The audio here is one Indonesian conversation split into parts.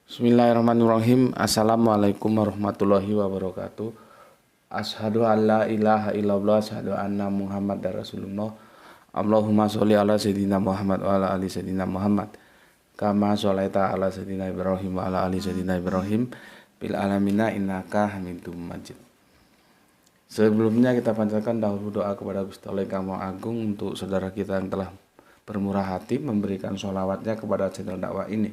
Bismillahirrahmanirrahim. Assalamualaikum warahmatullahi wabarakatuh. Asyhadu an la ilaha illallah, asyhadu anna Muhammadar Rasulullah. Allahumma sholli ala sayyidina Muhammad wa ala ali sayyidina Muhammad. Kama sholaita ala sayyidina Ibrahim wa ala ali sayyidina Ibrahim bil alamina innaka Hamidum Majid. Sebelumnya kita panjatkan dahulu doa kepada Gusti Allah yang Maha Agung untuk saudara kita yang telah bermurah hati memberikan sholawatnya kepada channel dakwah ini,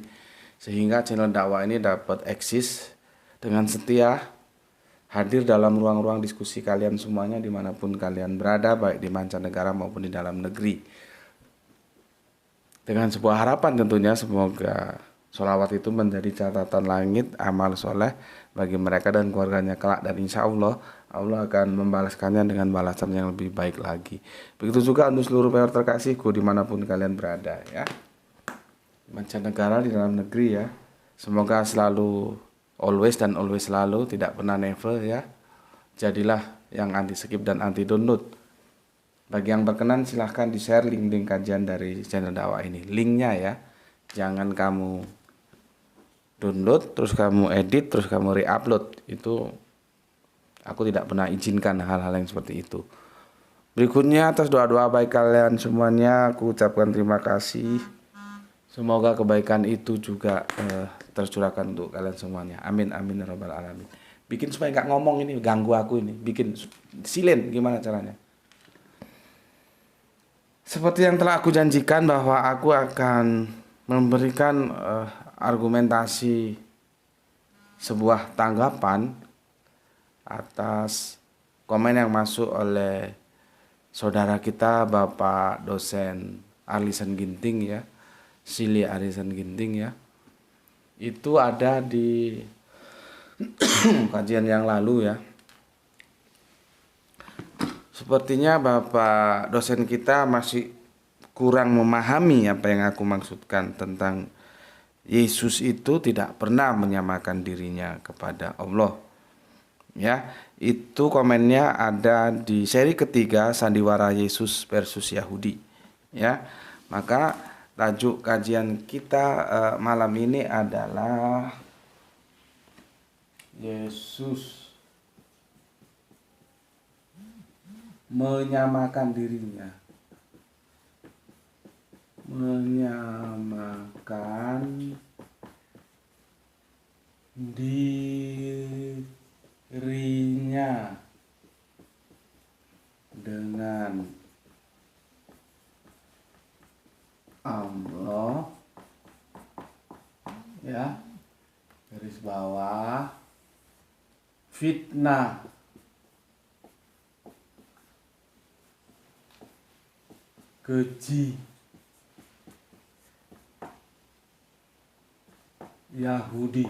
sehingga channel dakwah ini dapat eksis dengan setia hadir dalam ruang-ruang diskusi kalian semuanya dimanapun kalian berada, baik di mancanegara maupun di dalam negeri. Dengan sebuah harapan tentunya, semoga sholawat itu menjadi catatan langit amal soleh bagi mereka dan keluarganya kelak, dan insya Allah akan membalaskannya dengan balasan yang lebih baik lagi. Begitu juga untuk seluruh viewer terkasihku dimanapun kalian berada ya, mancanegara, di dalam negeri ya. Semoga selalu always selalu, tidak pernah never ya. Jadilah yang anti skip dan anti download. Bagi yang berkenan silahkan di share link kajian dari channel dakwah ini, linknya ya. Jangan kamu download terus kamu edit terus kamu re-upload, itu aku tidak pernah izinkan hal-hal yang seperti itu. Berikutnya, atas doa-doa baik kalian semuanya aku ucapkan terima kasih. Semoga kebaikan itu juga tercurahkan untuk kalian semuanya. Amin amin ya rabbal alamin. Bikin supaya nggak ngomong ini, ganggu aku ini. Bikin silent, gimana caranya? Seperti yang telah aku janjikan bahwa aku akan memberikan argumentasi sebuah tanggapan atas komen yang masuk oleh saudara kita Bapak dosen Arlisan Ginting ya, Silly Arlisan Ginting ya. Itu ada di kajian yang lalu ya. Sepertinya Bapak dosen kita masih kurang memahami apa yang aku maksudkan tentang Yesus itu tidak pernah menyamakan dirinya kepada Allah. Ya, itu komennya ada di seri ketiga Sandiwara Yesus versus Yahudi. Ya, maka tajuk kajian kita malam ini adalah Yesus menyamakan dirinya. Menyamakan dirinya dengan Allah ya, garis bawah fitnah keji Yahudi.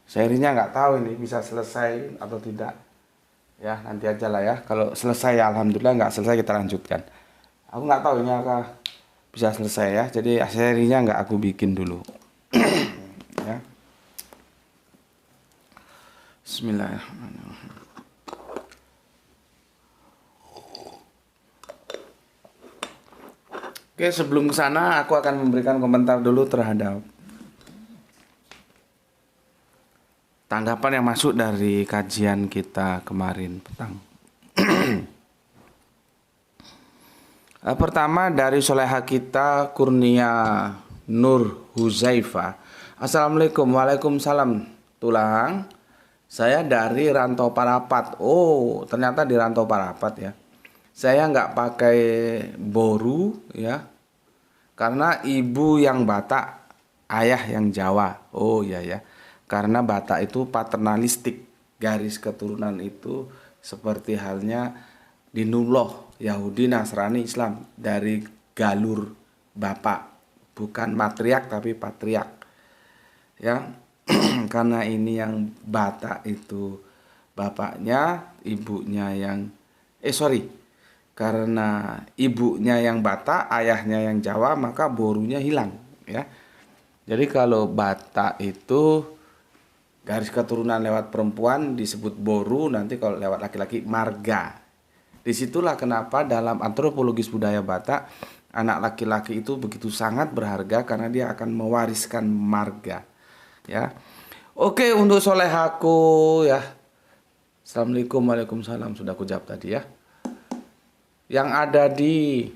Serinya nggak tahu ini bisa selesai atau tidak ya, nanti aja lah ya. Kalau selesai ya alhamdulillah, nggak selesai kita lanjutkan. Aku nggak tahu ini akan bisa selesai ya, jadi serinya nggak aku bikin dulu. Ya. Bismillahirrahmanirrahim. Oke, sebelum kesana aku akan memberikan komentar dulu terhadap tanggapan yang masuk dari kajian kita kemarin petang. Pertama dari soleha kita Kurnia Nur Huzaifa. Assalamualaikum. Waalaikumsalam Tulang. Saya dari Rantau Parapat. Oh, ternyata di Rantau Parapat ya. Saya nggak pakai boru ya, karena ibu yang Batak, ayah yang Jawa. Oh iya ya, karena Batak itu paternalistik, garis keturunan itu seperti halnya Dinullah, Yahudi, Nasrani, Islam, dari galur bapak, bukan matriark tapi patriark ya. Karena ini yang Batak itu bapaknya, ibunya yang karena ibunya yang Batak, ayahnya yang Jawa, maka borunya hilang ya. Jadi kalau Batak itu garis keturunan lewat perempuan disebut boru, nanti kalau lewat laki-laki marga. Disitulah kenapa dalam antropologis budaya Batak Anak laki-laki itu begitu sangat berharga karena dia akan mewariskan marga. Ya. Oke, untuk solehaku ya. Assalamualaikum, waalaikumsalam, sudah aku jawab tadi ya. Yang ada di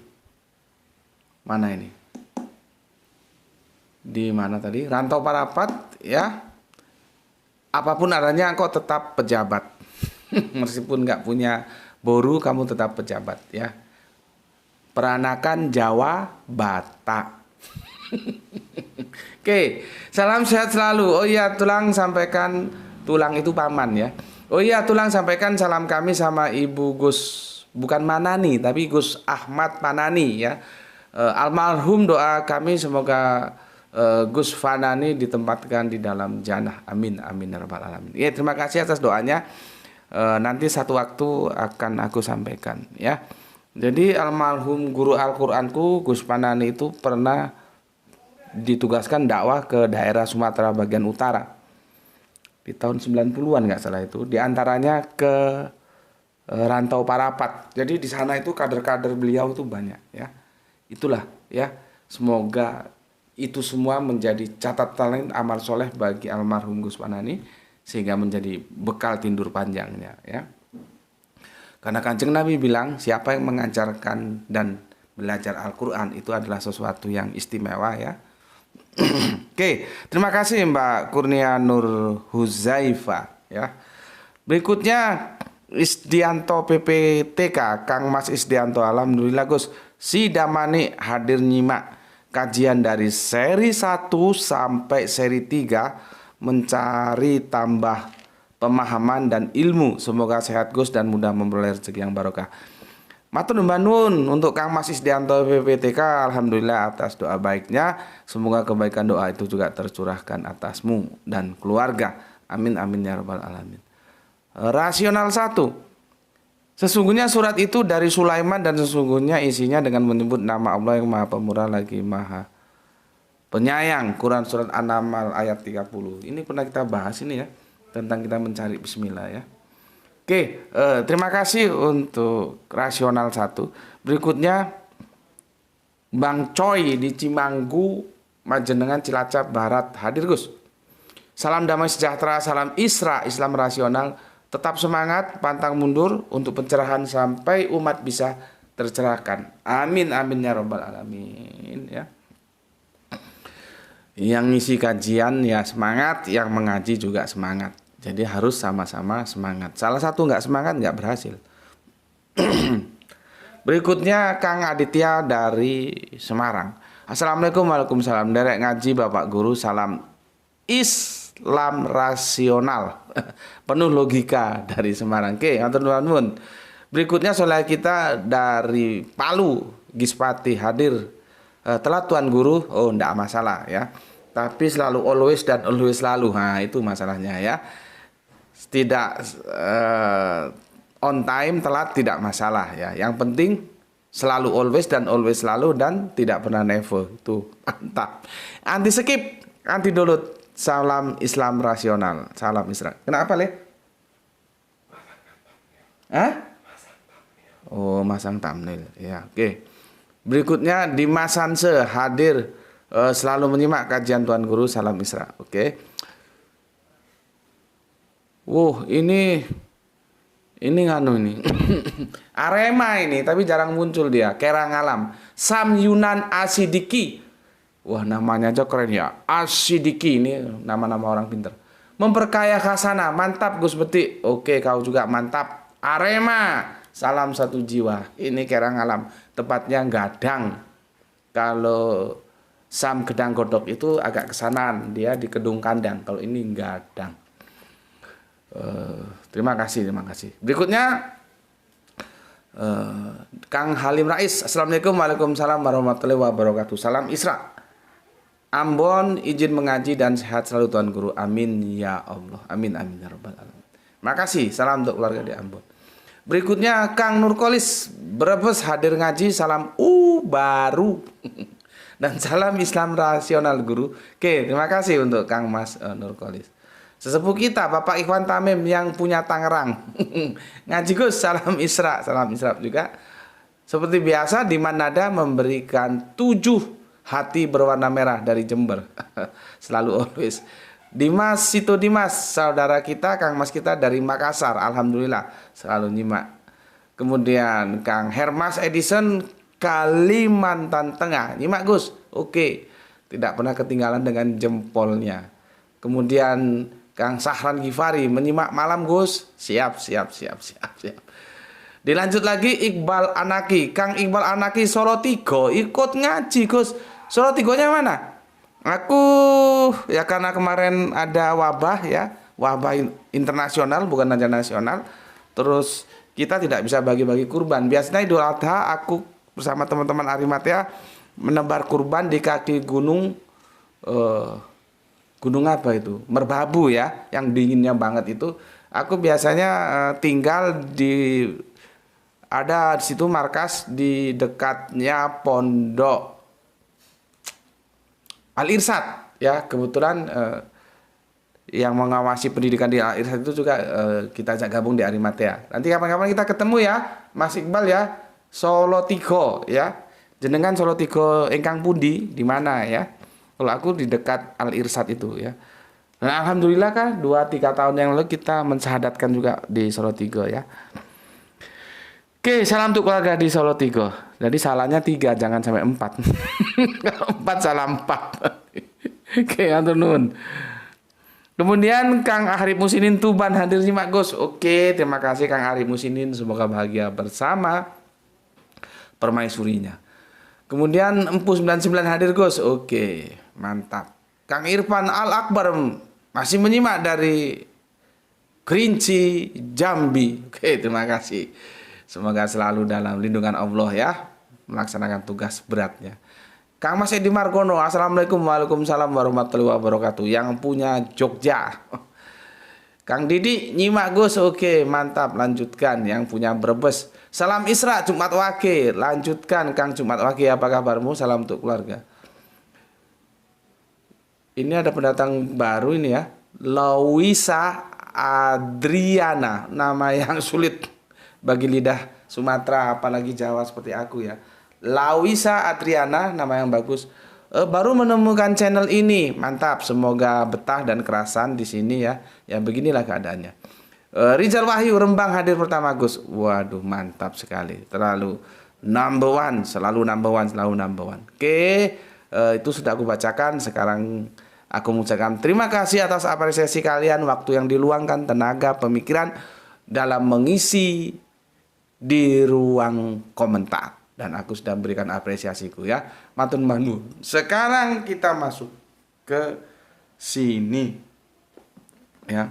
mana ini? Di mana tadi? Rantau Parapat ya. Apapun adanya kok tetap pejabat. Meskipun nggak punya boru, kamu tetap pejabat ya. Peranakan Jawa Batak. Oke, salam sehat selalu. Oh iya, Tulang sampaikan, Tulang itu paman ya. Oh iya, Tulang sampaikan salam kami sama Ibu Gus, bukan Manani tapi Gus Ahmad Panani ya. Almarhum, doa kami semoga Gus Fanani ditempatkan di dalam jannah. Amin amin ya rabbal alamin. Ya, terima kasih atas doanya. Nanti satu waktu akan aku sampaikan ya. Jadi almarhum guru Al-Qur'anku Gus Fanani itu pernah ditugaskan dakwah ke daerah Sumatera bagian utara di tahun 90-an nggak salah itu, diantaranya ke Rantau Parapat. Jadi di sana itu kader-kader beliau itu banyak ya. Itulah ya, semoga itu semua menjadi catatan amal soleh bagi almarhum Gus Panani sehingga menjadi bekal tindur panjangnya ya. Karena Kanjeng Nabi bilang siapa yang mengajarkan dan belajar Al-Quran itu adalah sesuatu yang istimewa ya. Oke, terima kasih Mbak Kurnia Nur Huzaifa ya. Berikutnya Isdianto PPTK, Kang Mas Isdianto, alhamdulillah Gus Sidamani hadir nyimak kajian dari seri 1 sampai seri 3 mencari tambah pemahaman dan ilmu. Semoga sehat Gus dan mudah memperoleh rezeki yang barokah. Matur nuwun untuk Kang Mas Isdianto PPTK, alhamdulillah atas doa baiknya. Semoga kebaikan doa itu juga tercurahkan atasmu dan keluarga. Amin amin ya rabbal alamin. Rasional 1. Sesungguhnya surat itu dari Sulaiman dan sesungguhnya isinya dengan menyebut nama Allah yang Maha Pemurah lagi Maha Penyayang. Quran surat An-Naml ayat 30. Ini pernah kita bahas ini ya, tentang kita mencari bismillah ya. Oke, terima kasih untuk rasional 1. Berikutnya Bang Coy di Cimanggu, Majenengan, Cilacap Barat hadir Gus. Salam damai sejahtera, salam Isra, Islam rasional. Tetap semangat, pantang mundur untuk pencerahan sampai umat bisa tercerahkan. Amin amin ya rabbal alamin ya. Yang ngisi kajian ya semangat, yang mengaji juga semangat. Jadi harus sama-sama semangat. Salah satu nggak semangat nggak berhasil. Berikutnya Kang Aditya dari Semarang. Assalamualaikum, waalaikumsalam. Derek ngaji Bapak Guru, salam Islam rasional. Penuh logika dari Semarang. Oke, matur nuwun. Berikutnya soleh kita dari Palu, Gispati hadir. Telat Tuan Guru, oh ndak masalah ya. Tapi selalu always dan always selalu. Nah, itu masalahnya ya. Tidak on time, telat tidak masalah ya. Yang penting selalu always dan always selalu dan tidak pernah never. Itu mantap. Anti skip, anti download. Salam Islam rasional. Salam Isra. Kenapa Le? Hah? Oh, masang thumbnail. Ya, oke. Berikutnya Dimas Sanse hadir, selalu menyimak kajian Tuan Guru, salam Isra. Oke. Ini nganu ini. Arema ini, tapi jarang muncul dia. Kerang Alam. Sam Yunan Asidiki. Wah, namanya aja keren ya. Asidiki ini nama-nama orang pinter. Memperkaya khasana, mantap Gus Betik. Oke, kau juga mantap. Arema, salam satu jiwa. Ini Kerang Alam, tepatnya Gadang. Kalau Sam Gedang Godok itu agak kesanan, dia di Kedung Kandang. Kalau ini Gadang. Terima kasih. Berikutnya Kang Halim Rais. Assalamualaikum, waalaikumsalam warahmatullahi wabarakatuh. Salam Isra. Ambon, izin mengaji dan sehat selalu Tuan Guru. Amin ya Allah. Amin amin ya rabbal alamin. Makasih. Salam untuk keluarga di Ambon. Berikutnya Kang Nurkolis Brebes hadir ngaji. Salam baru. Dan salam Islam rasional Guru. Oke, terima kasih untuk Kang Mas Nurkolis. Sesepuh kita Bapak Ikhwan Tamim yang punya Tangerang. Ngaji Gus, salam Isra juga. Seperti biasa, Diman Nada memberikan 7 hati berwarna merah dari Jember. Selalu always. Dimas Sito Dimas, saudara kita, Kang Mas kita dari Makassar. Alhamdulillah selalu nyimak. Kemudian Kang Hermas Edison, Kalimantan Tengah. Nyimak Gus. Oke. Tidak pernah ketinggalan dengan jempolnya. Kemudian Kang Sahran Gifari menyimak malam Gus. Siap. Dilanjut lagi Iqbal Anaki. Kang Iqbal Anaki Solo 3 ikut ngaji Gus. Solo 3-nya mana? Aku ya karena kemarin ada wabah ya. Wabah internasional bukan saja nasional. Terus kita tidak bisa bagi-bagi kurban. Biasanya Idul Adha aku bersama teman-teman Arimatea menebar kurban di kaki gunung. Gunung apa itu? Merbabu ya. Yang dinginnya banget itu. Aku biasanya tinggal di ada di situ markas di dekatnya Pondok Al-Irsyad ya. Kebetulan yang mengawasi pendidikan di Al-Irsyad itu juga kita ajak gabung di Arimatea. Nanti kapan-kapan kita ketemu ya Mas Iqbal ya. Solo 3 ya. Jenengan Solo 3 ingkang pundi di mana ya? Kalau aku di dekat Al-Irsyad itu ya. Nah, alhamdulillah kan 2-3 tahun yang lalu kita mensyahadatkan juga di Solo 3 ya. Oke, salam untuk keluarga di Solo 3. Jadi salahnya 3, jangan sampai 4. Kalau 4 salah 4. Oke, atur nuwun. Kemudian Kang Arif Musinin Tuban hadir simak Gus. Oke, terima kasih Kang Arif Musinin, semoga bahagia bersama permaisurinya. Kemudian Empu 99 hadir Gus. Oke, mantap. Kang Irfan Al Akbar masih menyimak dari Kerinci, Jambi. Oke, terima kasih. Semoga selalu dalam lindungan Allah ya, melaksanakan tugas beratnya. Kang Mas Edi Margono, Assalamualaikum. Waalaikumsalam warahmatullahi wabarakatuh. Yang punya Jogja. Kang Didi nyimak Gus. Oke, mantap, lanjutkan. Yang punya Brebes, salam Isra Jumat Wage. Lanjutkan Kang Jumat Wage, apa kabarmu? Salam untuk keluarga. Ini ada pendatang baru ini ya, Lawisa Adriana, nama yang sulit bagi lidah Sumatera apalagi Jawa seperti aku ya. Lawisa Adriana, nama yang bagus. Baru menemukan channel ini, mantap. Semoga betah dan kerasan di sini ya. Ya beginilah keadaannya. Rizal Wahyu Rembang hadir pertama Gus. Waduh, mantap sekali. Terlalu number one, selalu number one, selalu number one. Oke, itu sudah aku bacakan. Sekarang aku mengucapkan terima kasih atas apresiasi kalian, waktu yang diluangkan, tenaga, pemikiran dalam mengisi di ruang komentar, dan aku sudah memberikan apresiasiku ya. Matur nuwun. Sekarang kita masuk ke sini ya.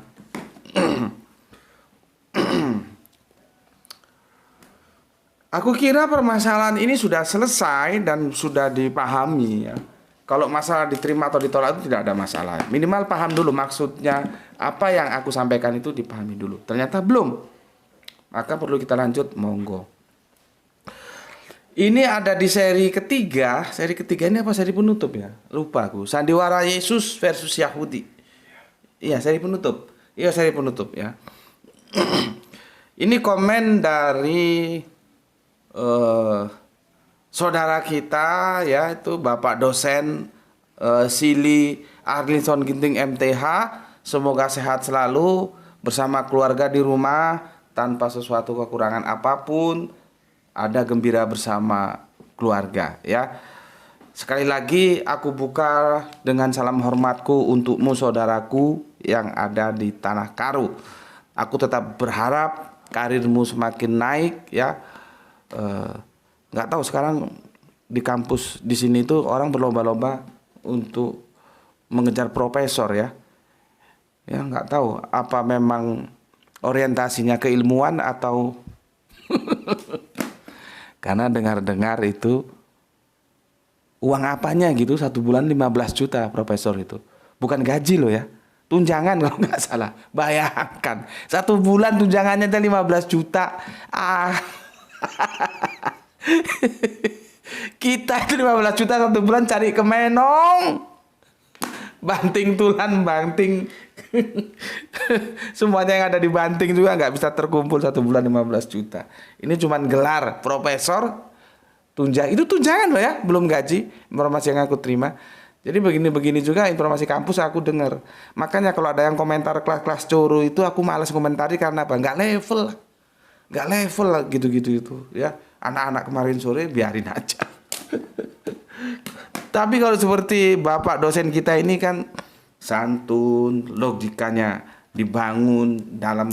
Aku kira permasalahan ini sudah selesai dan sudah dipahami ya. Kalau masalah diterima atau ditolak itu tidak ada masalah. Minimal paham dulu maksudnya, apa yang aku sampaikan itu dipahami dulu. Ternyata belum. Maka perlu kita lanjut, monggo. Ini ada di seri ketiga. Seri ketiga ini apa seri penutup ya? Lupa aku. Sandiwara Yesus versus Yahudi. Iya, seri penutup. Iya, seri penutup ya. Ini komen dari saudara kita ya, itu Bapak dosen Sili Arlinson Ginting MTH. Semoga sehat selalu bersama keluarga di rumah tanpa sesuatu kekurangan apapun, ada gembira bersama keluarga ya. Sekali lagi aku buka dengan salam hormatku untukmu saudaraku yang ada di Tanah Karu. Aku tetap berharap karirmu semakin naik ya. Nggak tahu sekarang di kampus di sini tuh orang berlomba-lomba untuk mengejar profesor ya. Ya nggak tahu apa memang orientasinya keilmuan atau karena dengar-dengar itu uang apanya gitu, 1 bulan 15 juta profesor itu. Bukan gaji loh ya, tunjangan kalau nggak salah. Bayangkan 1 bulan tunjangannya 15 juta. Kita itu 15 juta 1 bulan cari ke Menong, banting tulan, banting semuanya yang ada di banting juga nggak bisa terkumpul 1 bulan 15 juta. Ini cuman gelar profesor Tunjangan itu tunjangan loh ya, belum gaji. Informasi yang aku terima. Jadi begini-begini juga informasi kampus aku dengar. Makanya kalau ada yang komentar kelas-kelas coro itu aku malas komentari karena apa? Nggak level lah gitu-gitu itu ya. Anak-anak kemarin sore biarin aja. Tapi kalau seperti bapak dosen kita ini kan santun, logikanya dibangun dalam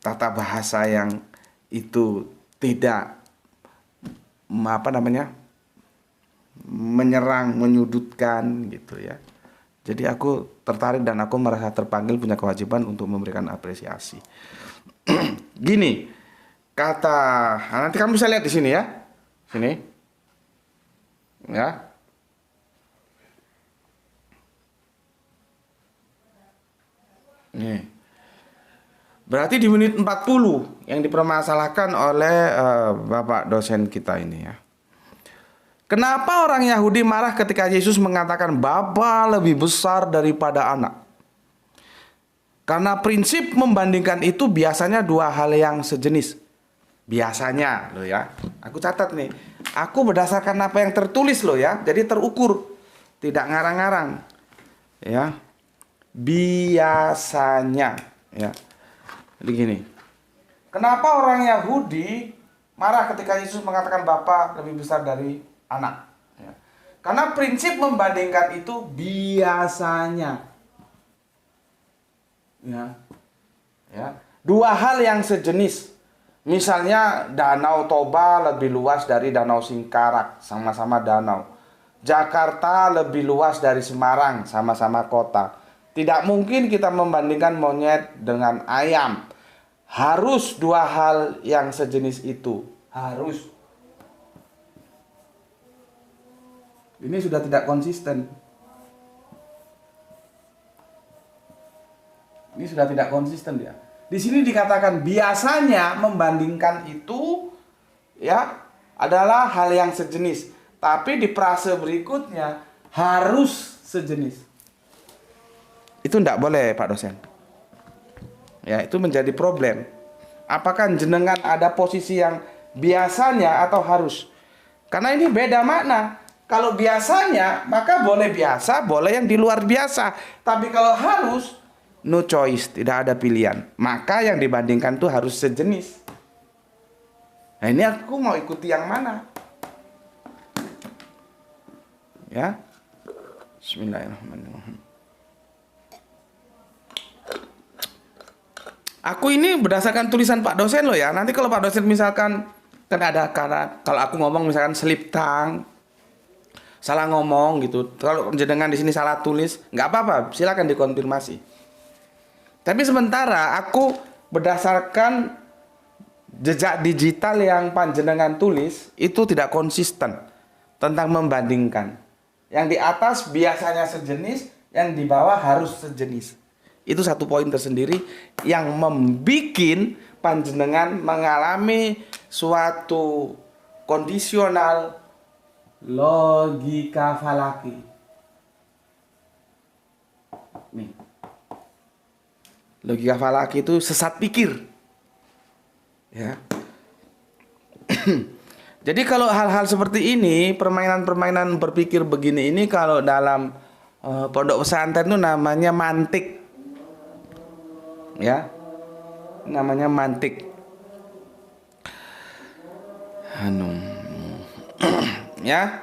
tata bahasa yang itu tidak menyerang, menyudutkan gitu ya. Jadi aku tertarik dan aku merasa terpanggil punya kewajiban untuk memberikan apresiasi. Gini, nanti kamu bisa lihat di sini ya. Sini. Ya. Nih. Berarti di menit 40 yang dipermasalahkan oleh Bapak dosen kita ini ya. Kenapa orang Yahudi marah ketika Yesus mengatakan Bapa lebih besar daripada anak? Karena prinsip membandingkan itu biasanya dua hal yang sejenis. Biasanya loh ya. Aku catat nih. Aku berdasarkan apa yang tertulis loh ya. Jadi terukur. Tidak ngarang-ngarang. Ya. Biasanya ya. Jadi gini. Kenapa orang Yahudi marah ketika Yesus mengatakan Bapa lebih besar dari anak ya. Karena prinsip membandingkan itu biasanya ya dua hal yang sejenis. Misalnya Danau Toba lebih luas dari Danau Singkarak, sama-sama danau. Jakarta lebih luas dari Semarang, sama-sama kota. Tidak mungkin kita membandingkan monyet dengan ayam. Harus dua hal yang sejenis itu. Harus. Ini sudah tidak konsisten. Ini sudah tidak konsisten dia. Di sini dikatakan biasanya membandingkan itu ya adalah hal yang sejenis. Tapi di frase berikutnya harus sejenis. Itu tidak boleh Pak dosen. Ya, itu menjadi problem. Apakah jenengan ada posisi yang biasanya atau harus? Karena ini beda makna. Kalau biasanya, maka boleh biasa, boleh yang di luar biasa. Tapi kalau harus, no choice, tidak ada pilihan. Maka yang dibandingkan itu harus sejenis. Nah ini aku mau ikuti yang mana? Ya. Bismillahirrahmanirrahim. Aku ini berdasarkan tulisan Pak dosen loh ya. Nanti kalau Pak dosen misalkan kan ada kalau aku ngomong misalkan slip tongue, salah ngomong gitu. Kalau jenengan di sini salah tulis, nggak apa-apa, silakan dikonfirmasi. Tapi sementara aku berdasarkan jejak digital yang panjenengan tulis itu tidak konsisten tentang membandingkan. Yang di atas biasanya sejenis, yang di bawah harus sejenis. Itu satu poin tersendiri yang membikin panjenengan mengalami suatu kondisional logika falaki. Nih. Logika falaki itu sesat pikir. Ya. Jadi kalau hal-hal seperti ini, permainan-permainan berpikir begini ini kalau dalam pondok pesantren itu namanya mantik. Ya. Namanya mantik. Ya.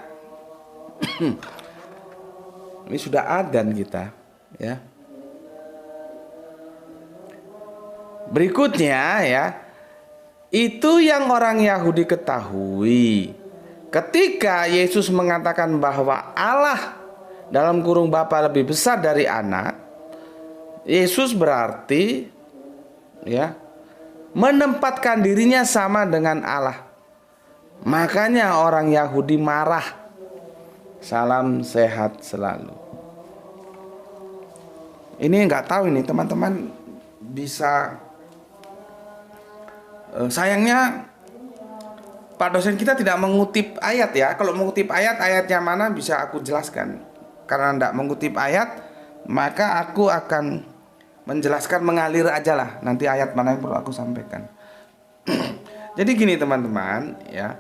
Ini sudah adzan kita, ya. Berikutnya ya, itu yang orang Yahudi ketahui. Ketika Yesus mengatakan bahwa Allah dalam kurung Bapa lebih besar dari anak, Yesus berarti ya menempatkan dirinya sama dengan Allah. Makanya orang Yahudi marah. Salam sehat selalu. Ini nggak tahu ini teman-teman bisa sayangnya Pak dosen kita tidak mengutip ayat ya. Kalau mengutip ayatnya mana bisa aku jelaskan. Karena tidak mengutip ayat, maka aku akan menjelaskan mengalir aja lah. Nanti ayat mana yang perlu aku sampaikan. Jadi gini teman-teman ya.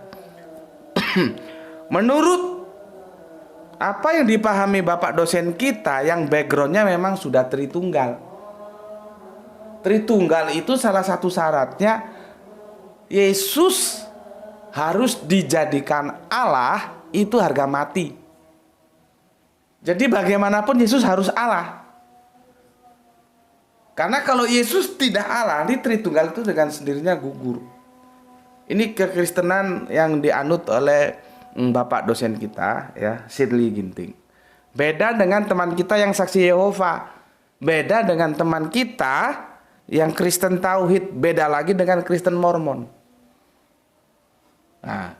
Menurut apa yang dipahami Bapak dosen kita yang backgroundnya memang sudah Tritunggal. Tritunggal itu salah satu syaratnya Yesus harus dijadikan Allah itu harga mati. Jadi bagaimanapun Yesus harus Allah. Karena kalau Yesus tidak Allah, nanti Tritunggal itu dengan sendirinya gugur. Ini kekristenan yang dianut oleh Bapak dosen kita, ya, Shirley Ginting. Beda dengan teman kita yang saksi Yehova. Beda dengan teman kita yang Kristen Tauhid. Beda lagi dengan Kristen Mormon. Nah,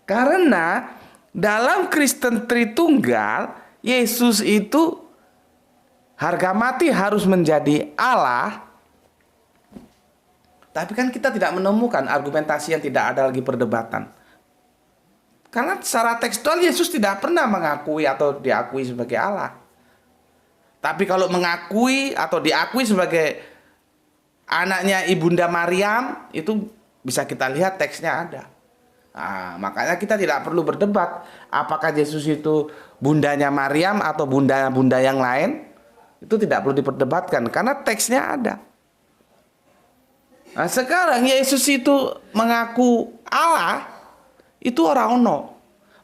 karena dalam Kristen Tritunggal, Yesus itu harga mati harus menjadi Allah. Tapi kan kita tidak menemukan argumentasi yang tidak ada lagi perdebatan. Karena secara tekstual Yesus tidak pernah mengakui atau diakui sebagai Allah. Tapi kalau mengakui atau diakui sebagai anaknya Ibunda Maryam, itu bisa kita lihat teksnya ada. Nah, makanya kita tidak perlu berdebat apakah Yesus itu bundanya Maryam atau bunda yang lain. Itu tidak perlu diperdebatkan karena teksnya ada. Nah, sekarang Yesus itu mengaku Allah, itu ora ono.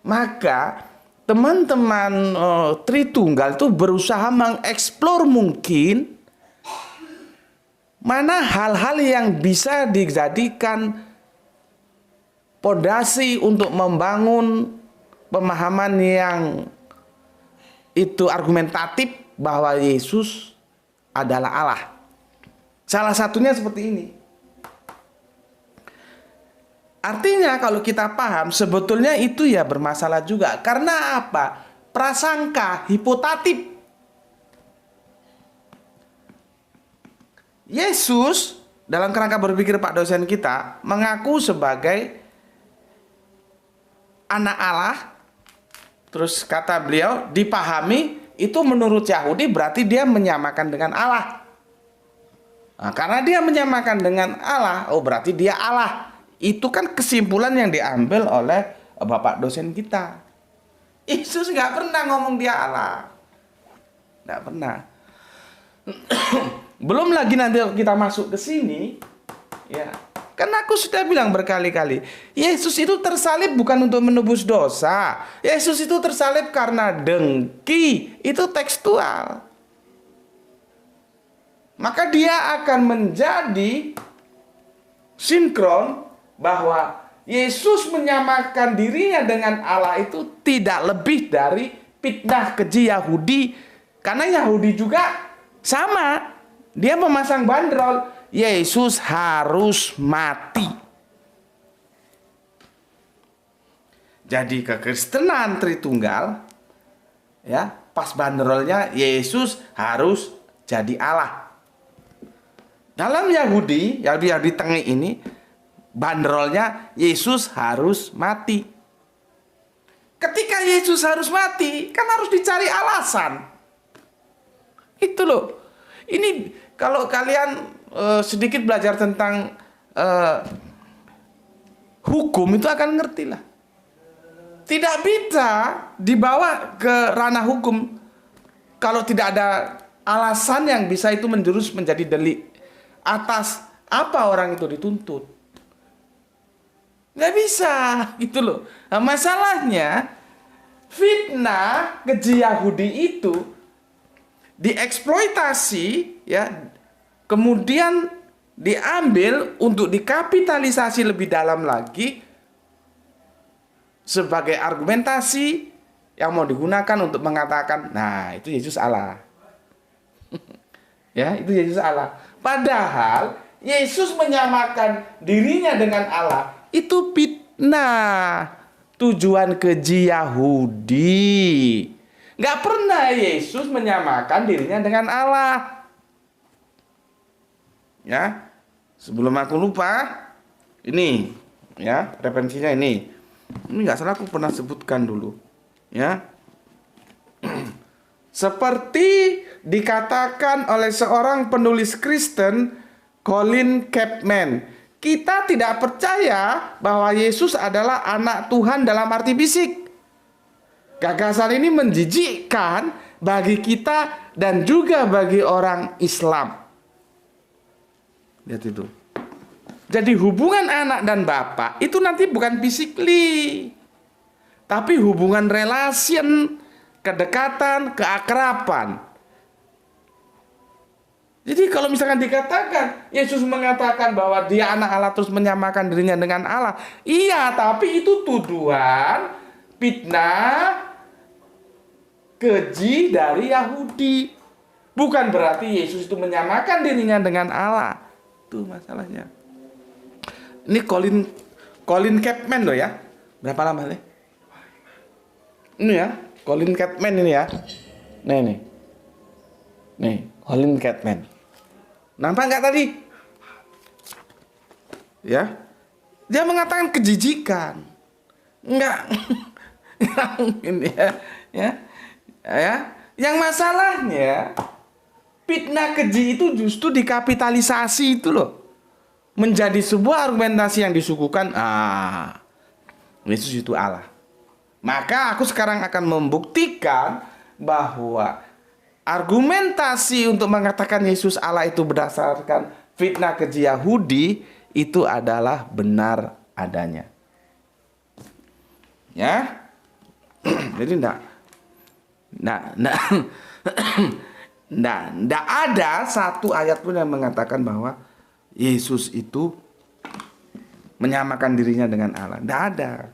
Maka teman-teman Tritunggal itu berusaha mengeksplor mungkin mana hal-hal yang bisa dijadikan pondasi untuk membangun pemahaman yang itu argumentatif bahwa Yesus adalah Allah. Salah satunya seperti ini. Artinya kalau kita paham sebetulnya itu ya bermasalah juga. Karena apa? Prasangka, hipotatif. Yesus dalam kerangka berpikir Pak dosen kita mengaku sebagai anak Allah. Terus kata beliau dipahami itu menurut Yahudi berarti dia menyamakan dengan Allah. Nah, karena dia menyamakan dengan Allah, oh berarti dia Allah. Itu kan kesimpulan yang diambil oleh Bapak dosen kita. Yesus nggak pernah ngomong dia Allah. Nggak pernah. Belum lagi nanti kita masuk ke sini, ya. Kan aku sudah bilang berkali-kali, Yesus itu tersalib bukan untuk menebus dosa. Yesus itu tersalib karena dengki. Itu tekstual. Maka dia akan menjadi sinkron bahwa Yesus menyamakan dirinya dengan Allah itu tidak lebih dari fitnah keji Yahudi. Karena Yahudi juga sama. Dia memasang bandrol, Yesus harus mati. Jadi kekristenan Tritunggal, ya, pas bandrolnya Yesus harus jadi Allah. Dalam Yahudi tengah ini, bandrolnya Yesus harus mati. Ketika Yesus harus mati, kan harus dicari alasan. Itu loh. Ini kalau kalian sedikit belajar tentang hukum itu akan ngerti lah. Tidak bisa dibawa ke ranah hukum kalau tidak ada alasan yang bisa itu menjurus menjadi delik. Atas apa orang itu dituntut? Nggak bisa, gitu loh. Nah, masalahnya fitnah keji Yahudi itu dieksploitasi, ya, kemudian diambil untuk dikapitalisasi lebih dalam lagi sebagai argumentasi yang mau digunakan untuk mengatakan, nah itu Yesus Allah. Ya, itu Yesus Allah. Padahal Yesus menyamakan dirinya dengan Allah itu fitnah, tujuan keji Yahudi. Nggak pernah Yesus menyamakan dirinya dengan Allah. Ya, sebelum aku lupa, ini, ya, referensinya ini. Ini nggak salah aku pernah sebutkan dulu, ya. Seperti dikatakan oleh seorang penulis Kristen, Colin Chapman, kita tidak percaya bahwa Yesus adalah anak Tuhan dalam arti fisik. Gagasan ini menjijikkan bagi kita dan juga bagi orang Islam. Lihat itu. Jadi hubungan anak dan bapak itu nanti bukan physically, tapi hubungan relation, kedekatan, keakraban. Jadi kalau misalkan dikatakan Yesus mengatakan bahwa dia anak Allah terus menyamakan dirinya dengan Allah, iya, tapi itu tuduhan, fitnah, keji dari Yahudi. Bukan berarti Yesus itu menyamakan dirinya dengan Allah. Itu masalahnya. Ini Colin Chapman loh ya. Berapa lama nih? Ini ya, Colin Chapman ini ya. Nih, Colin Chapman. Nampak nggak tadi? Ya, dia mengatakan kejijikan. Enggak mungkin ya. Yang masalahnya fitnah keji itu justru dikapitalisasi itu loh, menjadi sebuah argumentasi yang disuguhkan. Yesus itu Allah. Maka aku sekarang akan membuktikan bahwa argumentasi untuk mengatakan Yesus Allah itu berdasarkan fitnah keji Yahudi itu adalah benar adanya. Ya. Jadi enggak ada satu ayat pun yang mengatakan bahwa Yesus itu menyamakan dirinya dengan Allah. Enggak ada.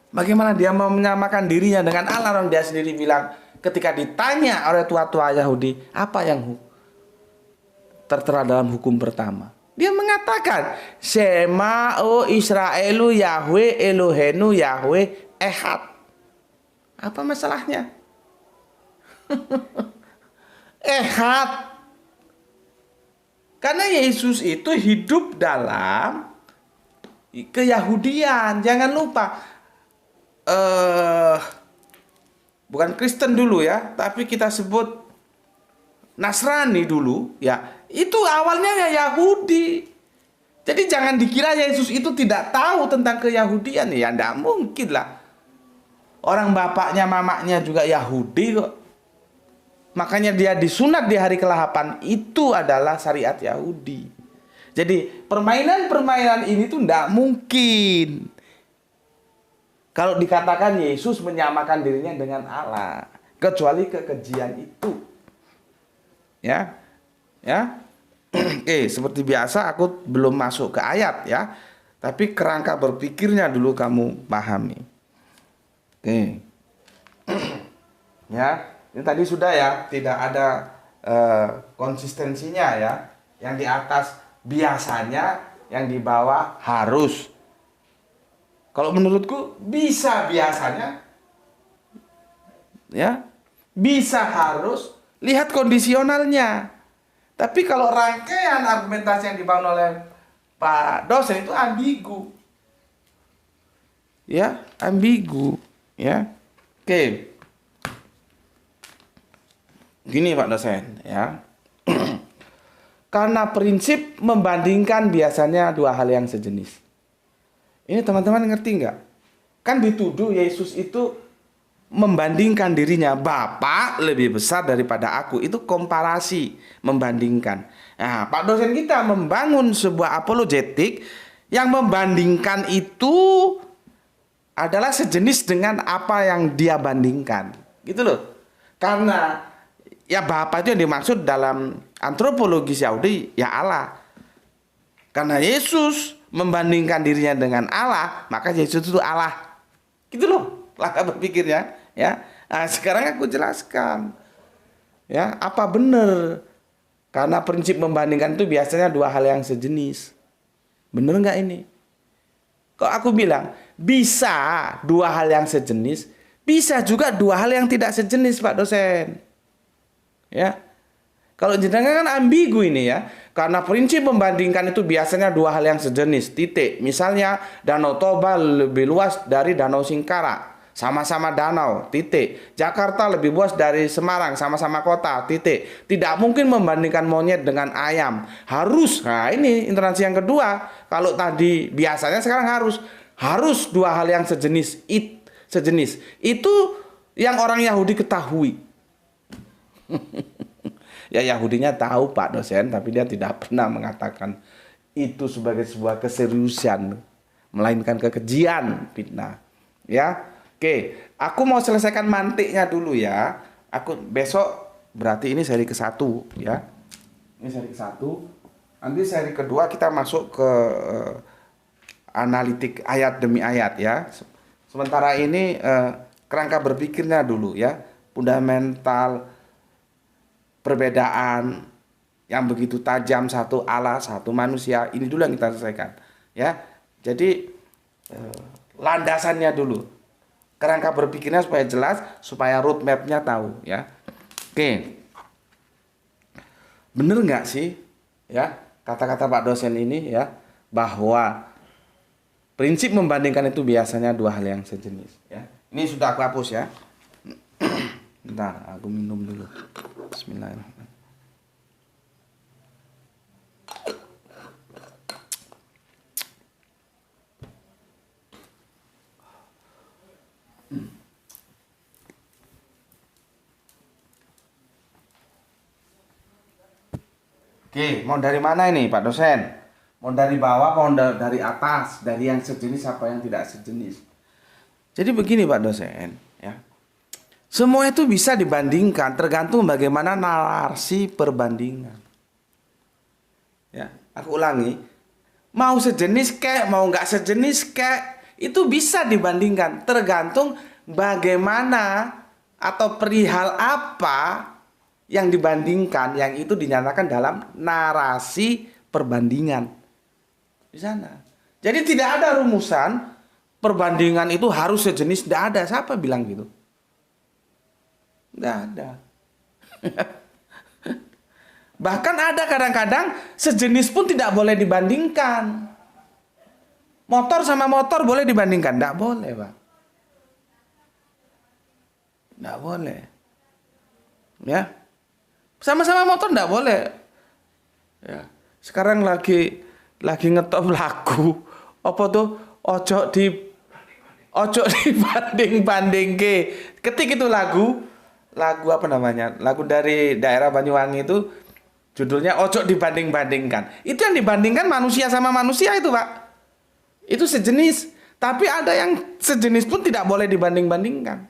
Bagaimana dia mau menyamakan dirinya dengan Allah? Orang dia sendiri bilang ketika ditanya oleh tua-tua Yahudi, apa yang tertera dalam hukum pertama? Dia mengatakan, Shema o Israelu Yahweh Elohenu Yahweh Ehad. Apa masalahnya? Ehad. Karena Yesus itu hidup dalam keyahudian. Jangan lupa, bukan Kristen dulu ya, tapi kita sebut Nasrani dulu ya. Itu awalnya ya Yahudi. Jadi jangan dikira Yesus itu tidak tahu tentang keyahudian. Ya tidak mungkin lah. Orang bapaknya mamanya juga Yahudi kok. Makanya dia disunat di hari ke-8 itu adalah syariat Yahudi. Jadi permainan-permainan ini tuh tidak mungkin. Kalau dikatakan Yesus menyamakan dirinya dengan Allah, kecuali kekejian itu. Ya. Oke, seperti biasa aku belum masuk ke ayat ya. Tapi kerangka berpikirnya dulu kamu pahami. Oke. Ya, ini tadi sudah ya, tidak ada konsistensinya ya. Yang di atas biasanya, yang di bawah harus. Kalau menurutku bisa biasanya, ya, bisa harus, lihat kondisionalnya. Tapi kalau rangkaian argumentasi yang dibangun oleh Pak dosen itu ambigu, ya, ambigu, ya. Oke, gini Pak dosen, ya. Karena prinsip membandingkan biasanya dua hal yang sejenis. Ini teman-teman ngerti nggak? Kan dituduh Yesus itu membandingkan dirinya, Bapa lebih besar daripada aku. Itu komparasi, membandingkan. Nah, Pak dosen kita membangun sebuah apologetik yang membandingkan itu adalah sejenis dengan apa yang dia bandingkan. Gitu loh. Karena ya Bapa itu yang dimaksud dalam antropologis Yahudi ya Allah. Karena Yesus membandingkan dirinya dengan Allah, maka Yesus itu Allah. Gitu loh langkah berpikirnya, ya. Nah, sekarang aku jelaskan, ya, apa benar? Karena prinsip membandingkan itu biasanya dua hal yang sejenis. Benar nggak ini? Kok aku bilang bisa dua hal yang sejenis, bisa juga dua hal yang tidak sejenis, Pak dosen. Ya, kalau jenengan kan ambigu ini ya. Karena prinsip membandingkan itu biasanya dua hal yang sejenis. Titik. Misalnya Danau Toba lebih luas dari Danau Singkara. sama-sama danau, titik. Jakarta lebih luas dari Semarang, sama-sama kota, titik. Tidak mungkin membandingkan monyet dengan ayam. Harus. Nah, ini intoleransi yang kedua. Kalau tadi biasanya, sekarang harus. Harus dua hal yang sejenis. Itu yang orang Yahudi ketahui. Ya, Yahudinya tahu Pak dosen, tapi dia tidak pernah mengatakan itu sebagai sebuah keseriusan, melainkan kekejian, fitnah. Ya. Oke, aku mau selesaikan mantiknya dulu ya. Aku besok berarti ini seri ke-1 ya. Ini seri ke-1. Nanti seri kedua kita masuk ke analitik ayat demi ayat ya. Sementara ini kerangka berpikirnya dulu ya. Fundamental perbedaan yang begitu tajam, satu Allah, satu manusia. Ini dulu yang kita selesaikan ya. Jadi landasannya dulu. Kerangka berpikirnya supaya jelas, supaya roadmap-nya tahu ya. Oke. Bener nggak sih ya kata-kata Pak dosen ini ya, bahwa prinsip membandingkan itu biasanya dua hal yang sejenis ya. Ini sudah aku hapus ya. Bentar, aku minum dulu. Bismillahirrahmanirrahim. Oke, mau dari mana ini Pak dosen? Mau dari bawah, mau dari atas, dari yang sejenis apa yang tidak sejenis? Jadi begini Pak dosen, ya. Semua itu bisa dibandingkan, tergantung bagaimana narasi perbandingan. Ya, aku ulangi. Mau sejenis kek, mau nggak sejenis kek, itu bisa dibandingkan, tergantung bagaimana atau perihal apa yang dibandingkan, yang itu dinyatakan dalam narasi perbandingan di sana. Jadi tidak ada rumusan perbandingan itu harus sejenis, tidak ada. Siapa bilang gitu? Tidak ada. Bahkan ada kadang-kadang sejenis pun tidak boleh dibandingkan. Motor sama motor boleh dibandingkan? Tidak boleh, Pak. Tidak boleh. Ya. Sama-sama motor enggak boleh. Ya. Sekarang lagi ngetop lagu apa tuh? Ojo dibanding ke. Ketik itu lagu apa namanya? Lagu dari daerah Banyuwangi itu judulnya Ojo dibanding-bandingkan. Itu yang dibandingkan manusia sama manusia itu, Pak. Itu sejenis, tapi ada yang sejenis pun tidak boleh dibanding-bandingkan.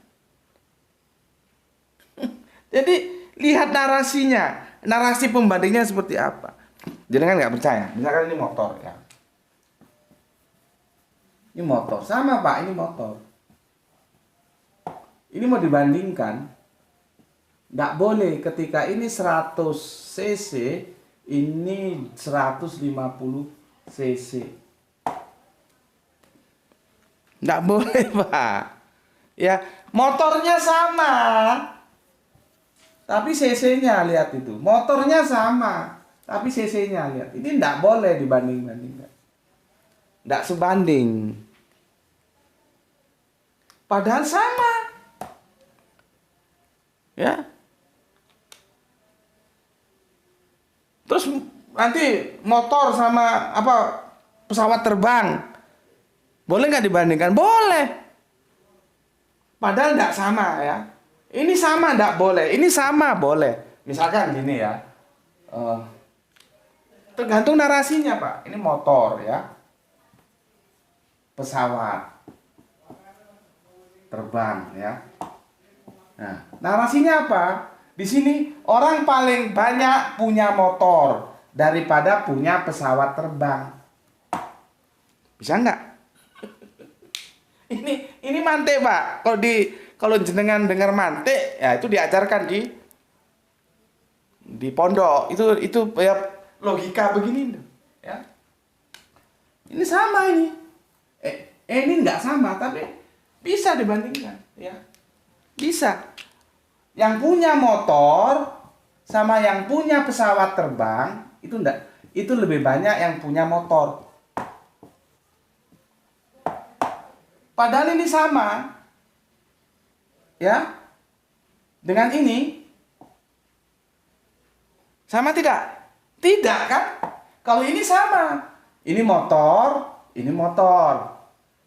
Jadi lihat narasinya, narasi pembandingnya seperti apa. Jangan nggak percaya. Misalkan ini motor ya. Ini motor, sama Pak, ini motor. Ini mau dibandingkan, nggak boleh ketika ini 100 cc, ini 150 cc. Nggak boleh Pak. Ya, motornya sama. Tapi cc-nya lihat itu. Motornya sama. Tapi cc-nya lihat. Ini tidak boleh dibanding-bandingkan. Tidak sebanding. Padahal sama. Ya. Terus nanti motor sama pesawat terbang. Boleh nggak dibandingkan? Boleh. Padahal tidak sama ya. Ini sama enggak boleh, ini sama boleh. Misalkan gini ya, tergantung narasinya Pak. Ini motor ya, pesawat terbang ya. Nah, narasinya apa? Di sini orang paling banyak punya motor daripada punya pesawat terbang. Bisa nggak? Ini mantek Pak. Kalau jenengan dengar mantik, ya itu diajarkan di pondok. Itu ya logika begini, ya. Ini sama ini. Ini nggak sama, tapi bisa dibandingkan, ya. Bisa. Yang punya motor sama yang punya pesawat terbang itu lebih banyak yang punya motor. Padahal ini sama. ya dengan ini sama tidak? Tidak kan? Kalau ini sama. Ini motor, ini motor.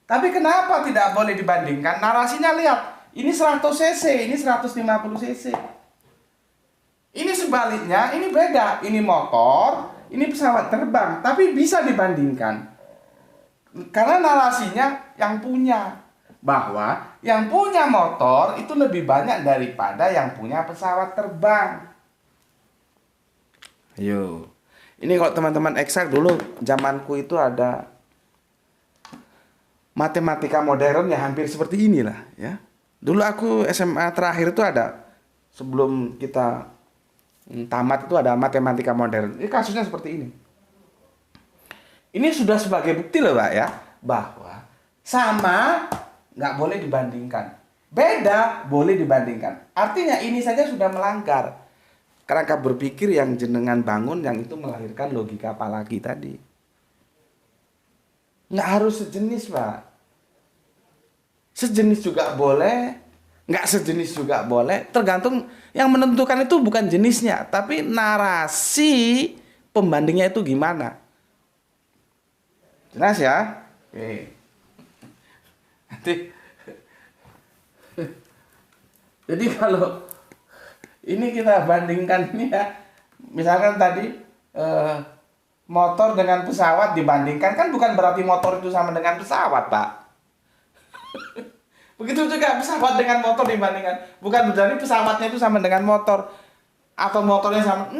Tapi kenapa tidak boleh dibandingkan? Narasinya lihat. Ini 100 cc, ini 150 cc. Ini sebaliknya, ini beda. Ini motor, ini pesawat terbang. Tapi bisa dibandingkan. Karena narasinya yang punya. Bahwa yang punya motor itu lebih banyak daripada yang punya pesawat terbang. Ayo. Ini kalau teman-teman eksak dulu zamanku itu ada matematika modern ya hampir seperti inilah ya. Dulu aku SMA terakhir itu ada sebelum kita tamat itu ada matematika modern. Ini kasusnya seperti ini. Ini sudah sebagai bukti loh Pak ya bahwa sama nggak boleh dibandingkan. Beda boleh dibandingkan. Artinya ini saja sudah melanggar. Kerangka berpikir yang jenengan bangun yang itu melahirkan logika apalagi tadi. Nggak harus sejenis Pak. Sejenis juga boleh, nggak sejenis juga boleh. Tergantung yang menentukan itu bukan jenisnya, tapi narasi pembandingnya itu gimana. Jelas ya? Oke. Jadi kalau ini kita bandingkan ini ya, misalkan tadi motor dengan pesawat dibandingkan kan bukan berarti motor itu sama dengan pesawat Pak. Begitu juga pesawat dengan motor dibandingkan, bukan berarti pesawatnya itu sama dengan motor atau motornya sama.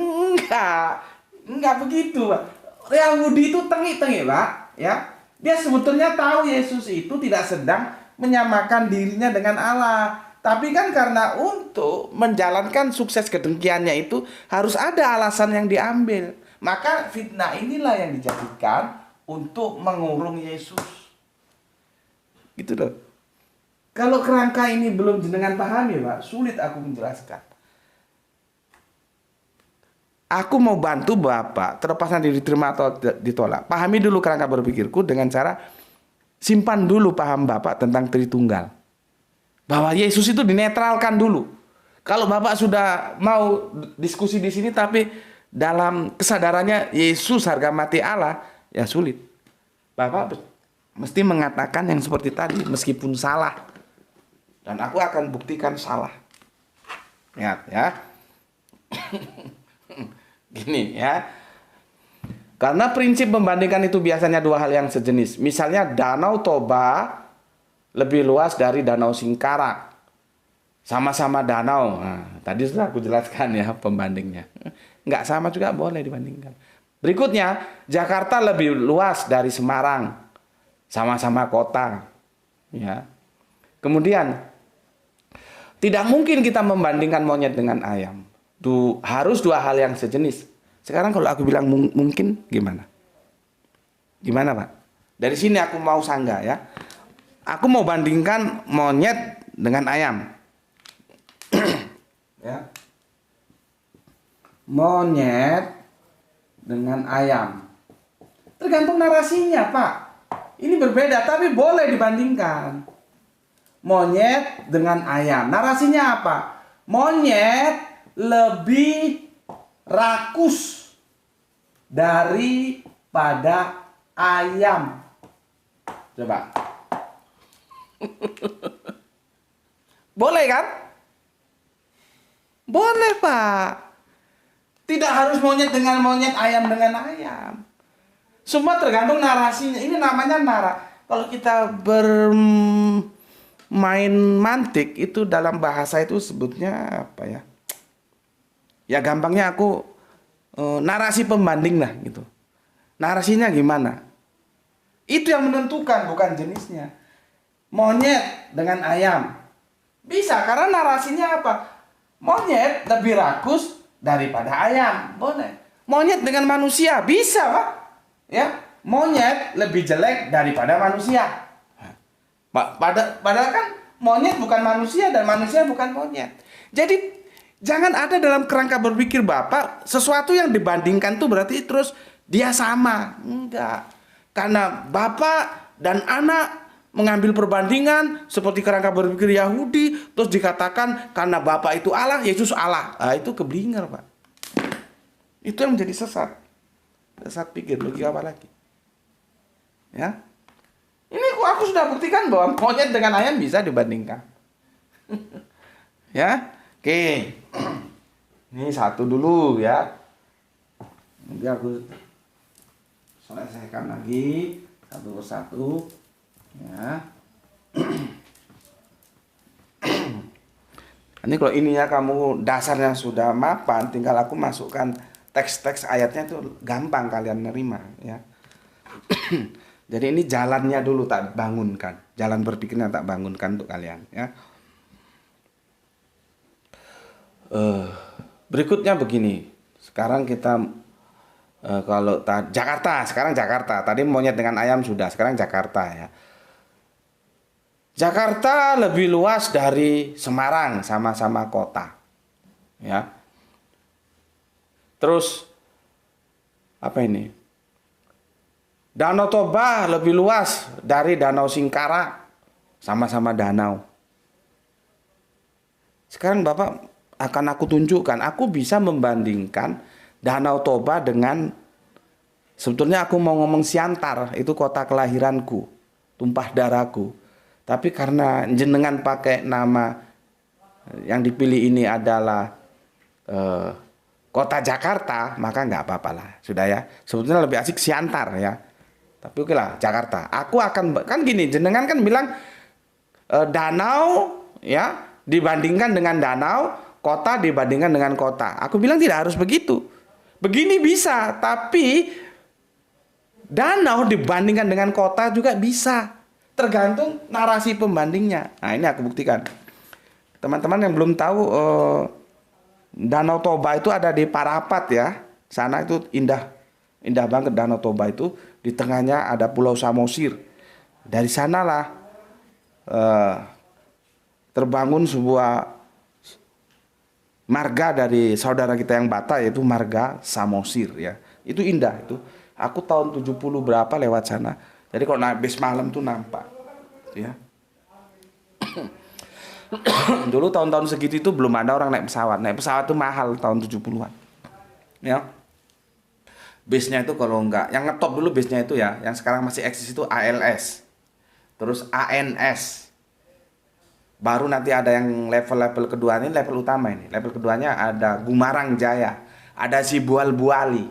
Enggak begitu Pak. Yahudi itu tengik-tengik Pak, ya. Dia sebetulnya tahu Yesus itu tidak sedang menyamakan dirinya dengan Allah. Tapi kan karena untuk menjalankan sukses kedengkiannya itu harus ada alasan yang diambil. Maka fitnah inilah yang dijadikan untuk mengurung Yesus. Gitu loh. Kalau kerangka ini belum jenengan pahami Pak, sulit aku menjelaskan. Aku mau bantu Bapak, terlepas nanti diterima atau ditolak. Pahami dulu kerangka berpikirku dengan cara simpan dulu paham Bapak tentang Tritunggal. Bahwa Yesus itu dinetralkan dulu. Kalau Bapak sudah mau diskusi di sini tapi dalam kesadarannya Yesus harga mati Allah, ya sulit. Bapak mesti mengatakan yang seperti tadi meskipun salah. Dan aku akan buktikan salah. Ingat ya. Gini ya. Karena prinsip membandingkan itu biasanya dua hal yang sejenis. Misalnya Danau Toba lebih luas dari Danau Singkarak. Sama-sama danau. Nah, tadi sudah aku jelaskan ya pembandingnya. Nggak sama juga boleh dibandingkan. Berikutnya, Jakarta lebih luas dari Semarang. Sama-sama kota. Ya. Kemudian, tidak mungkin kita membandingkan monyet dengan ayam. Harus dua hal yang sejenis. Sekarang kalau aku bilang mungkin, gimana? Gimana Pak? Dari sini aku mau sanggah ya. Aku mau bandingkan monyet dengan ayam. Ya. Monyet dengan ayam. Tergantung narasinya, Pak. Ini berbeda tapi boleh dibandingkan. Monyet dengan ayam. Narasinya apa? Monyet lebih rakus daripada ayam. Coba. Boleh kan? Boleh Pak. Tidak harus monyet dengan monyet, ayam dengan ayam. Semua tergantung narasinya. Ini namanya Kalau kita bermain mantik itu dalam bahasa itu sebutnya apa ya? Ya gampangnya aku narasi pembanding lah gitu. Narasinya gimana? Itu yang menentukan bukan jenisnya. Monyet dengan ayam. Bisa karena narasinya apa? Monyet lebih rakus daripada ayam. Boleh. Monyet dengan manusia bisa, Pak. Ya, monyet lebih jelek daripada manusia. Padahal kan monyet bukan manusia dan manusia bukan monyet. Jadi jangan ada dalam kerangka berpikir Bapak sesuatu yang dibandingkan tuh berarti terus dia sama. Enggak. Karena Bapak dan anak mengambil perbandingan seperti kerangka berpikir Yahudi, terus dikatakan karena Bapa itu Allah, Yesus Allah. Nah, itu keblinger, Pak. Itu yang menjadi sesat. Sesat pikir, logika apa lagi? Ya. Ini aku sudah buktikan bahwa monyet dengan ayam bisa dibandingkan. Ya. Oke. Ini satu dulu ya. Nanti aku selesaikan lagi satu persatu. Ya. Ini kalau ininya kamu dasarnya sudah mapan, tinggal aku masukkan teks-teks ayatnya itu gampang kalian nerima ya. Jadi ini jalannya dulu tak bangunkan, jalan berpikirnya tak bangunkan untuk kalian ya. Berikutnya begini. Sekarang kita kalau Jakarta, sekarang Jakarta. Tadi monyet dengan ayam sudah, sekarang Jakarta ya. Jakarta lebih luas dari Semarang, sama-sama kota. Ya. Terus apa ini? Danau Toba lebih luas dari Danau Singkara, sama-sama danau. Sekarang Bapak akan aku tunjukkan, aku bisa membandingkan Danau Toba dengan, sebetulnya aku mau ngomong Siantar, itu kota kelahiranku, tumpah darahku. Tapi karena jenengan pakai nama yang dipilih ini adalah kota Jakarta, maka nggak apa-apa lah, sudah ya. Sebetulnya lebih asik Siantar ya. Tapi oke lah, Jakarta. Aku akan, kan gini, jenengan kan bilang danau ya dibandingkan dengan danau, kota dibandingkan dengan kota. Aku bilang tidak harus begitu. Begini bisa, tapi danau dibandingkan dengan kota juga bisa. Tergantung narasi pembandingnya. Nah, ini aku buktikan. Teman-teman yang belum tahu, Danau Toba itu ada di Parapat ya. Sana itu indah, indah banget Danau Toba itu. Di tengahnya ada Pulau Samosir. Dari sanalah terbangun sebuah marga dari saudara kita yang Batak, yaitu marga Samosir ya. Itu indah itu. Aku tahun 70 berapa lewat sana. Jadi kalau naik bis malam tuh nampak ya. Dulu tahun-tahun segitu itu belum ada orang naik pesawat. Naik pesawat tuh mahal tahun 70-an. Ya. Bisnya itu kalau enggak, yang ngetop dulu bisnya itu ya, yang sekarang masih eksis itu ALS. Terus ANS. Baru nanti ada yang level-level kedua, ini level utama ini. Level keduanya ada Gumarang Jaya, ada Sibual Buali.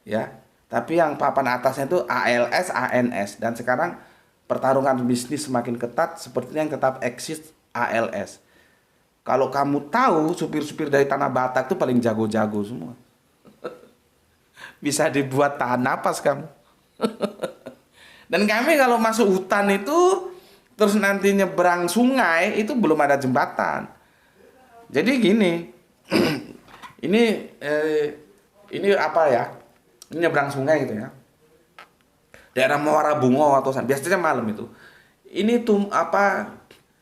Ya. Tapi yang papan atasnya itu ALS, ANS. Dan sekarang pertarungan bisnis semakin ketat, sepertinya yang tetap eksis ALS. Kalau kamu tahu, supir-supir dari Tanah Batak itu paling jago-jago semua. Bisa dibuat tahan napas kamu. Dan kami kalau masuk hutan itu, terus nanti nyebrang sungai, itu belum ada jembatan. Jadi gini, ini apa ya? Ini nyebrang sungai gitu ya. Daerah Muara Bungo atau biasanya malam itu. Ini tuh apa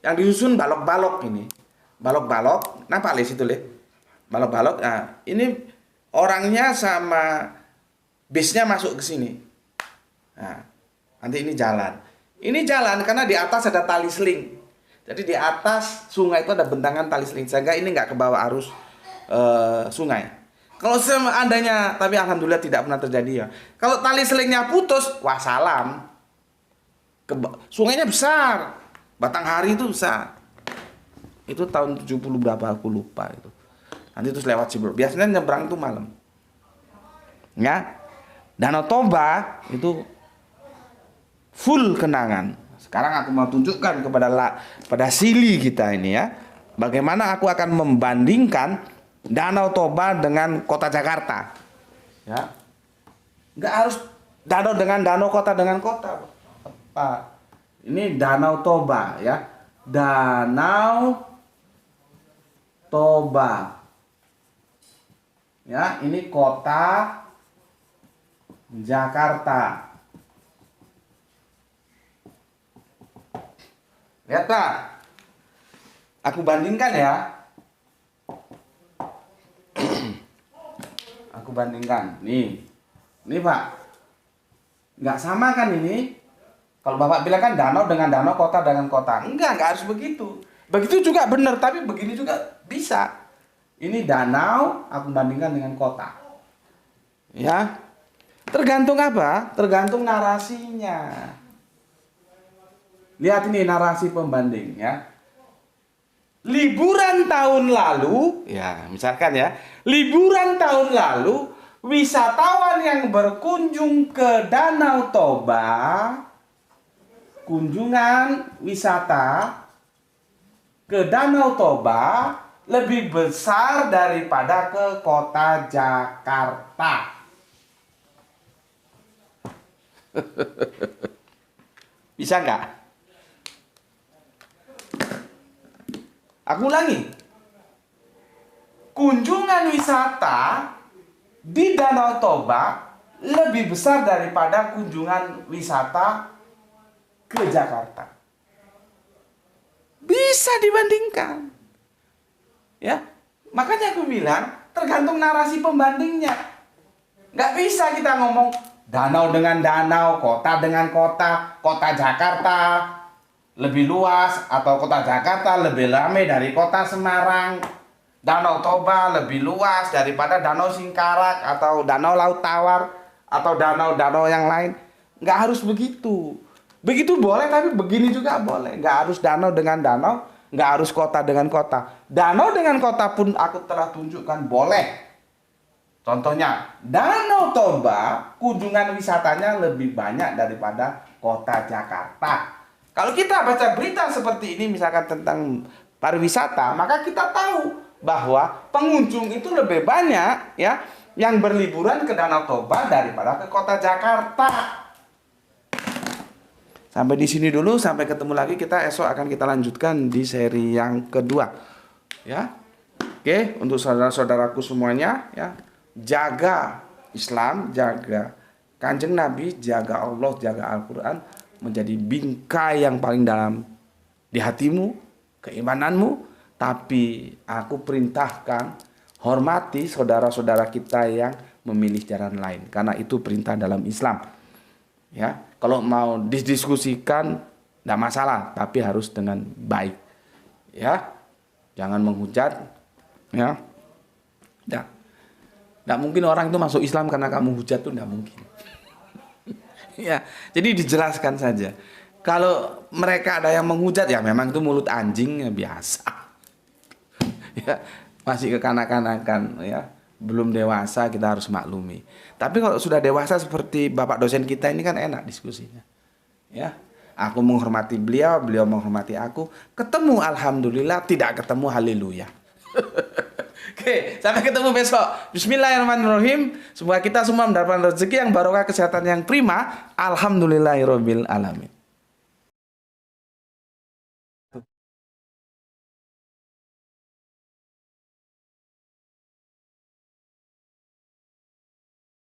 yang disusun balok-balok ini. Balok-balok, nampak le situ le. Balok-balok. Nah, ini orangnya sama bisnya masuk ke sini. Nah, nanti ini jalan. Ini jalan karena di atas ada tali seling. Jadi di atas sungai itu ada bentangan tali seling sehingga ini nggak ke bawah arus sungai. Kalau seandainya, tapi alhamdulillah tidak pernah terjadi ya. Kalau tali selingnya putus, wassalam. Sungainya besar. Batanghari itu besar. Itu tahun 70 berapa aku lupa itu. Nanti terus lewat Cirebon. Biasanya nyebrang itu malam. Ya. Danau Toba itu full kenangan. Sekarang aku mau tunjukkan pada Sili kita ini ya. Bagaimana aku akan membandingkan Danau Toba dengan kota Jakarta. Ya. Nggak harus danau dengan danau, kota dengan kota. Pak. Ini Danau Toba ya. Danau Toba. Ya, ini kota Jakarta. Lihat Pak. Aku bandingkan ya. Aku bandingkan. Nih Pak. Nggak sama kan ini? Kalau Bapak bilang kan danau dengan danau, kota dengan kota. Enggak harus begitu. Begitu juga benar, tapi begini juga bisa. Ini danau, aku bandingkan dengan kota. Ya. Tergantung apa? Tergantung narasinya. Lihat ini narasi pembanding ya. Liburan tahun lalu, ya misalkan ya, liburan tahun lalu, wisatawan yang berkunjung ke Danau Toba, kunjungan wisata ke Danau Toba lebih besar daripada ke kota Jakarta. Bisa nggak? Aku ulangi. Kunjungan wisata di Danau Toba lebih besar daripada kunjungan wisata ke Jakarta. Bisa dibandingkan. Ya, makanya aku bilang tergantung narasi pembandingnya. Nggak bisa kita ngomong danau dengan danau, kota dengan kota, kota Jakarta lebih luas atau kota Jakarta lebih ramai dari kota Semarang. Danau Toba lebih luas daripada Danau Singkarak atau Danau Laut Tawar atau danau-danau yang lain. Nggak harus begitu. Begitu boleh, tapi begini juga boleh. Nggak harus danau dengan danau, nggak harus kota dengan kota. Danau dengan kota pun aku telah tunjukkan boleh. Contohnya, Danau Toba kunjungan wisatanya lebih banyak daripada kota Jakarta. Kalau kita baca berita seperti ini misalkan tentang pariwisata, maka kita tahu bahwa pengunjung itu lebih banyak ya yang berliburan ke Danau Toba daripada ke kota Jakarta. Sampai di sini dulu, sampai ketemu lagi, kita esok akan kita lanjutkan di seri yang kedua. Ya. Oke, untuk saudara-saudaraku semuanya ya, jaga Islam, jaga Kanjeng Nabi, jaga Allah, jaga Al-Qur'an menjadi bingkai yang paling dalam di hatimu, keimananmu. Tapi aku perintahkan hormati saudara-saudara kita yang memilih jalan lain, karena itu perintah dalam Islam. Ya, kalau mau didiskusikan tidak masalah, tapi harus dengan baik. Ya, jangan menghujat. Ya, tidak mungkin orang itu masuk Islam karena kamu hujat, itu tidak mungkin. Ya, jadi dijelaskan saja. Kalau mereka ada yang menghujat, ya memang itu mulut anjing, ya biasa. Ya, masih kekanak-kanakan ya, belum dewasa, kita harus maklumi. Tapi kalau sudah dewasa seperti Bapak dosen kita ini kan enak diskusinya. Ya, aku menghormati beliau, beliau menghormati aku. Ketemu alhamdulillah, tidak ketemu haleluya. Oke, sampai ketemu besok. Bismillahirrahmanirrahim. Semoga kita semua mendapatkan rezeki yang barokah, kesehatan yang prima. Alhamdulillahirabbil alamin.